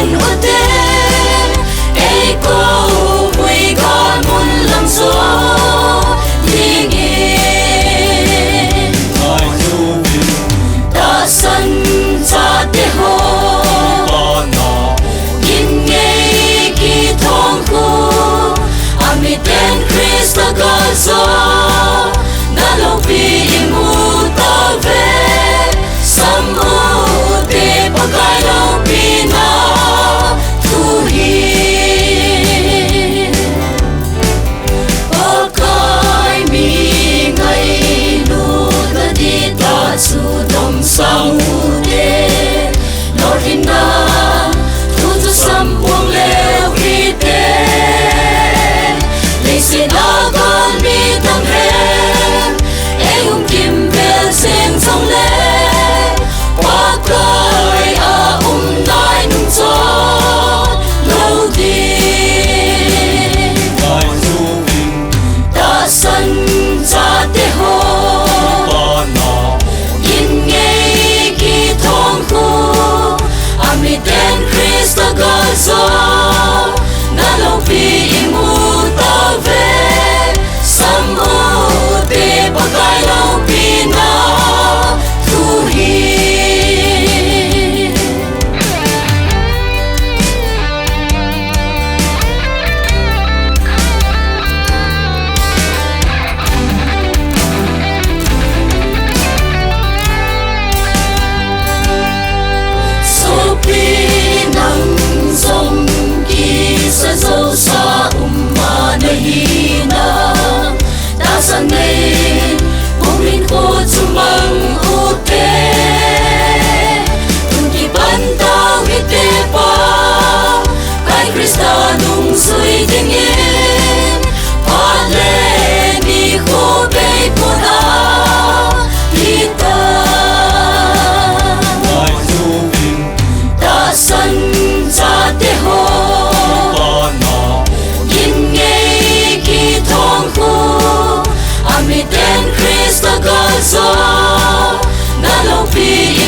gần ưu tế ấy cô vui con muốn làm gió liên yên ta sân cha tế hồ nhìn ngay khi thong khu ami ten Christa God gió na lâu vì imu ta về sam u te pagai lâu vì na thu hi pagai mi ngày lu ta đi ta su dom sam u te lo hin na thu tu sam buông leo khi te lấy xin na con mi tâm hem em kim bel sen song lệ qua cõi đại nung gió lâu đi ta sân cha tế hồ nhìn ngay khi thong khu ami ten Christa God gió na lâu vì imu ta về sam u te pagai lâu vì na thu hi so pi nang sông ki sa zo sa umma na hi na ta san nei bung linh khô chumang u te ki ban ta wi te pa kai Christa nung sui ding in pa le mi kho be po na ita ta san cha te ho nhìn ngay khi thong khu ami ten Christa God gió na lâu vì